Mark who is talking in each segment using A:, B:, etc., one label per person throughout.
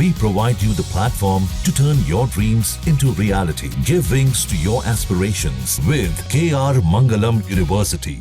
A: We provide you the platform to turn your dreams into reality. Give wings to your aspirations with KR Mangalam University.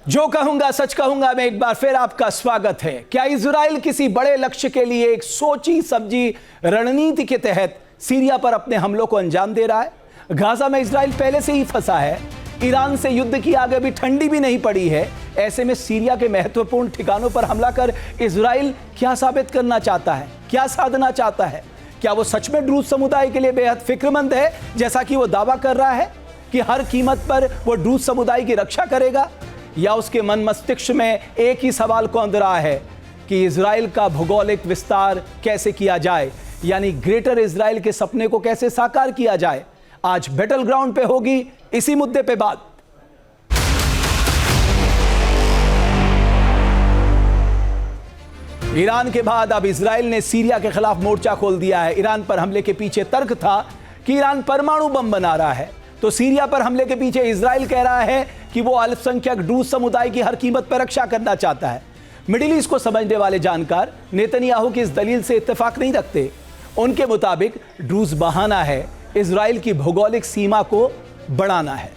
B: जो कहूंगा सच कहूंगा मैं एक बार फिर आपका स्वागत है। क्या इजराइल किसी बड़े लक्ष्य के लिए एक सोची समझी रणनीति के तहत सीरिया पर अपने हमलों को अंजाम दे रहा है? गाजा में इजराइल पहले से ही फंसा है, ईरान से युद्ध की आग अभी ठंडी भी नहीं पड़ी है। ऐसे में सीरिया के महत्वपूर्ण ठिकानों पर हमला कर इजराइल क्या साबित करना चाहता है, क्या साधना चाहता है? क्या वो सच में ड्रूज समुदाय के लिए बेहद फिक्रमंद है, जैसा कि वो दावा कर रहा है कि हर कीमत पर वो ड्रूज समुदाय की रक्षा करेगा? या उसके मन मस्तिष्क में एक ही सवाल कौंध रहा है कि इजराइल का भौगोलिक विस्तार कैसे किया जाए, यानी ग्रेटर इजराइल के सपने को कैसे साकार किया जाए? आज बैटल ग्राउंड पे होगी इसी मुद्दे पे बात। ईरान के बाद अब इजराइल ने सीरिया के खिलाफ मोर्चा खोल दिया है। ईरान पर हमले के पीछे तर्क था कि ईरान परमाणु बम बना रहा है, तो सीरिया पर हमले के पीछे इजराइल कह रहा है कि वो अल्पसंख्यक ड्रूज समुदाय की हर कीमत पर रक्षा करना चाहता है। मिडिल ईस्ट को समझने वाले जानकार नेतन्याहू की इस दलील से इत्तेफाक नहीं रखते। उनके मुताबिक ड्रूज बहाना है इजराइल की भौगोलिक सीमा को बढ़ाना है।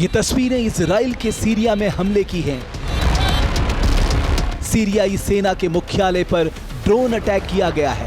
B: ये तस्वीरें इजराइल के सीरिया में हमले की हैं। सीरियाई सेना के मुख्यालय पर ड्रोन अटैक किया गया है।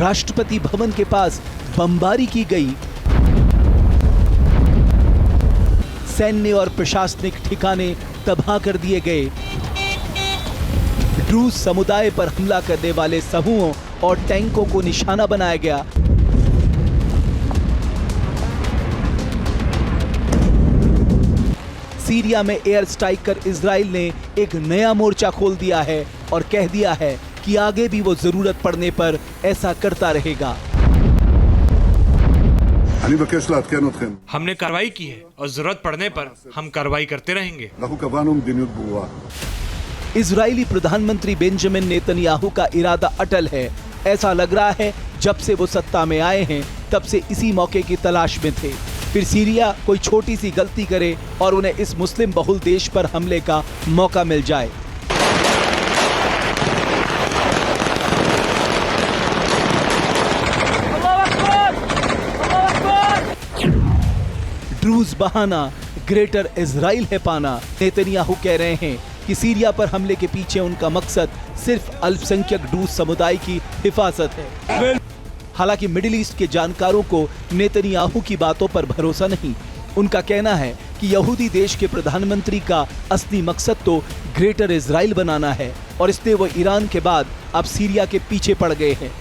B: राष्ट्रपति भवन के पास बमबारी की गई। सैन्य और प्रशासनिक ठिकाने तबाह कर दिए गए। ड्रूज समुदाय पर हमला करने वाले समूहों और टैंकों को निशाना बनाया गया। सीरिया में एयर स्ट्राइक कर इजराइल ने एक नया मोर्चा खोल दिया है और कह दिया है कि आगे भी वो जरूरत पड़ने पर ऐसा करता रहेगा।
C: हमने कार्रवाई की है और जरूरत पड़ने पर हम कार्रवाई करते रहेंगे।
B: इजरायली प्रधानमंत्री बेंजामिन नेतन्याहू का इरादा अटल है। ऐसा लग रहा है जब से वो सत्ता में आए हैं तब से इसी मौके की तलाश में थे। फिर सीरिया कोई छोटी सी गलती करे और उन्हें इस मुस्लिम बहुल देश पर हमले का मौका मिल जाए। ड्रूज बहाना ग्रेटर इजराइल है पाना। नेतन्याहू कह रहे हैं कि सीरिया पर हमले के पीछे उनका मकसद सिर्फ अल्पसंख्यक ड्रूज समुदाय की हिफाजत है। हालांकि मिडिल ईस्ट के जानकारों को नेतन्याहू की बातों पर भरोसा नहीं। उनका कहना है कि यहूदी देश के प्रधानमंत्री का असली मकसद तो ग्रेटर इजराइल बनाना है और इसलिए वो ईरान के बाद अब सीरिया के पीछे पड़ गए हैं।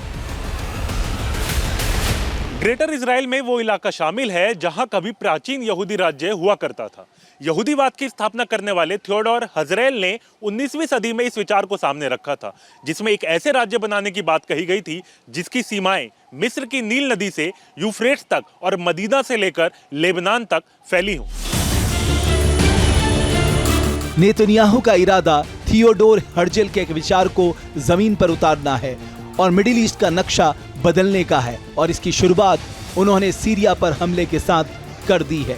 D: ग्रेटर इजराइल में वो इलाका शामिल है जहां कभी प्राचीन यहूदी राज्य हुआ करता था। यहूदीवाद की स्थापना करने वाले थियोडोर हजरेल ने 19वीं सदी में इस विचार को सामने रखा था, जिसमें एक ऐसे राज्य बनाने की बात कही गई थी जिसकी सीमाएं मिस्र की नील नदी से यूफ्रेट्स तक और मदीना से लेकर लेबनान तक फैली हों।
B: नेतन्याहू का इरादा थियोडोर हर्जेल के एक विचार को जमीन पर उतारना है और मिडिल ईस्ट का नक्शा बदलने का है, और इसकी शुरुआत उन्होंने सीरिया पर हमले के साथ कर दी है।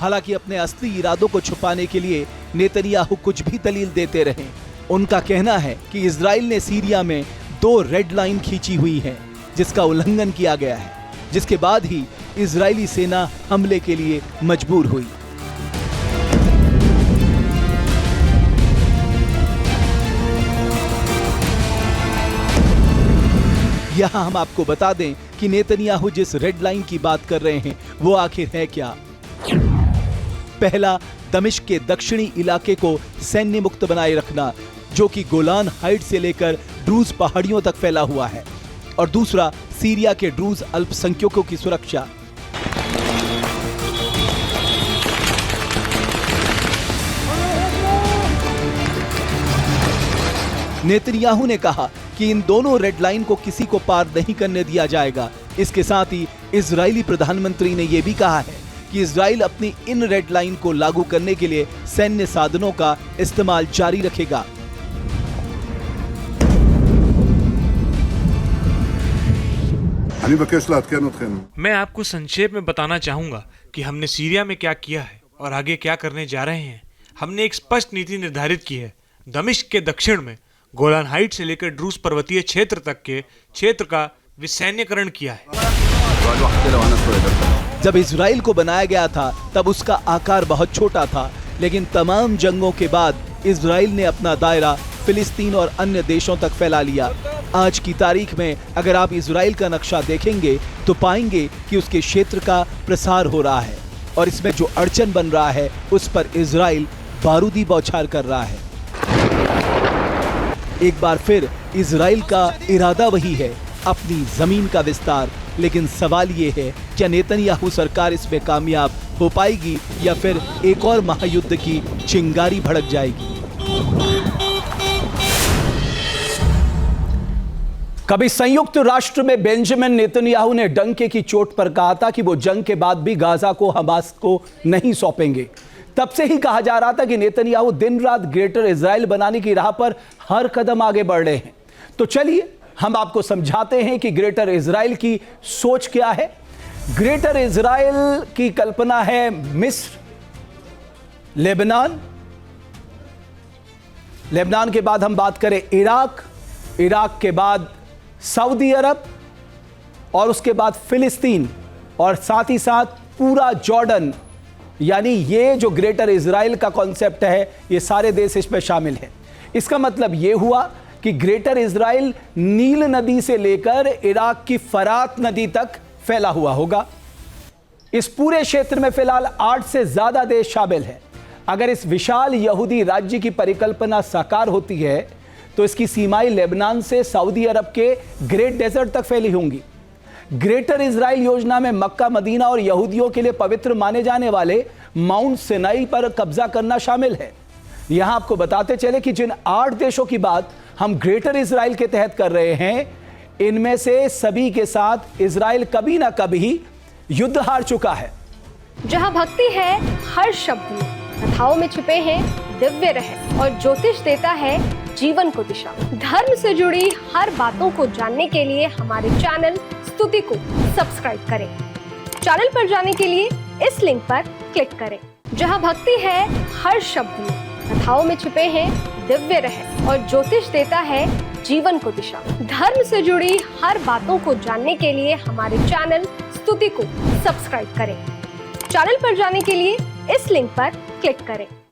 B: हालांकि अपने असली इरादों को छुपाने के लिए नेतन्याहू कुछ भी दलील देते रहे। उनका कहना है कि इजराइल ने सीरिया में 2 रेड लाइन खींची हुई है जिसका उल्लंघन किया गया है, जिसके बाद ही इजरायली सेना हमले के लिए मजबूर हुई। यहाँ हम आपको बता दें कि नेतन्याहू जिस रेड लाइन की बात कर रहे हैं वो आखिर है क्या। पहला, दमिश्क के दक्षिणी इलाके को सैन्य मुक्त बनाए रखना, जो कि गोलान हाइट से लेकर ड्रूज पहाड़ियों तक फैला हुआ है। और दूसरा, सीरिया के ड्रूज अल्पसंख्यकों की सुरक्षा। नेतन्याहू ने कहा कि इन दोनों रेड लाइन को किसी को पार नहीं करने दिया जाएगा। इसके साथ ही इजरायली प्रधानमंत्री ने यह भी कहा है कि इजराइल अपनी इन रेड लाइन को लागू करने के लिए सैन्य साधनों का इस्तेमाल जारी रखेगा।
C: मैं आपको संक्षेप में बताना चाहूंगा कि हमने सीरिया में क्या किया है और आगे क्या करने जा रहे हैं। हमने एक स्पष्ट नीति निर्धारित की है। दमिश्क के दक्षिण में गोलान हाइट से लेकर ड्रूस पर्वतीय क्षेत्र तक के क्षेत्र का विसैन्यकरण किया है।
B: जब इजराइल को बनाया गया था तब उसका आकार बहुत छोटा था, लेकिन तमाम जंगों के बाद इजराइल ने अपना दायरा फिलिस्तीन और अन्य देशों तक फैला लिया। आज की तारीख में अगर आप इजराइल का नक्शा देखेंगे तो पाएंगे कि उसके क्षेत्र का प्रसार हो रहा है और इसमें जो अड़चन बन रहा है उस पर इजराइल बारूदी बौछार कर रहा है। एक बार फिर इजराइल का इरादा वही है, अपनी जमीन का विस्तार। लेकिन सवाल ये है, क्या नेतन्याहू सरकार इसमें कामयाब हो पाएगी या फिर एक और महायुद्ध की चिंगारी भड़क जाएगी? कभी संयुक्त राष्ट्र में बेंजामिन नेतन्याहू ने डंके की चोट पर कहा था कि वो जंग के बाद भी गाजा को हमास को नहीं सौंपेंगे। तब से ही कहा जा रहा था कि नेतन्याहू दिन रात ग्रेटर इजराइल बनाने की राह पर हर कदम आगे बढ़ रहे हैं। तो चलिए हम आपको समझाते हैं कि ग्रेटर इजराइल की सोच क्या है। ग्रेटर इजराइल की कल्पना है मिस्र, लेबनान, लेबनान के बाद हम बात करें इराक, इराक के बाद सऊदी अरब और उसके बाद फिलिस्तीन और साथ ही साथ पूरा जॉर्डन। यानी ये जो ग्रेटर इजराइल का कॉन्सेप्ट है ये सारे देश इसमें शामिल हैं। इसका मतलब ये हुआ कि ग्रेटर इजराइल नील नदी से लेकर इराक की फरात नदी तक फैला हुआ होगा। इस पूरे क्षेत्र में फिलहाल 8 से ज्यादा देश शामिल हैं। अगर इस विशाल यहूदी राज्य की परिकल्पना साकार होती है तो इसकी सीमाएं लेबनान से सऊदी अरब के ग्रेट डेजर्ट तक फैली होंगी। ग्रेटर इजराइल योजना में मक्का, मदीना और यहूदियों के लिए पवित्र माने जाने वाले माउंट सिनाई पर कब्जा करना शामिल है। यहां आपको बताते चले कि जिन 8 देशों की बात हम ग्रेटर इजराइल के तहत कर रहे हैं, इनमें से सभी के साथ इजराइल कभी ना कभी युद्ध हार चुका है।
E: जहां भक्ति है हर शब्द में, कथाओं में छुपे हैं दिव्य रहस्य और ज्योतिष देता है जीवन को दिशा। धर्म से जुड़ी हर बातों को जानने के लिए हमारे चैनल स्तुति को सब्सक्राइब करें। चैनल पर जाने के लिए इस लिंक पर क्लिक करें। जहां भक्ति है हर शब्द में, कथाओं में छुपे हैं दिव्य रहस्य और ज्योतिष देता है जीवन को दिशा। धर्म से जुड़ी हर बातों को जानने के लिए हमारे चैनल स्तुति को सब्सक्राइब करें। चैनल पर जाने के लिए इस लिंक पर क्लिक करें।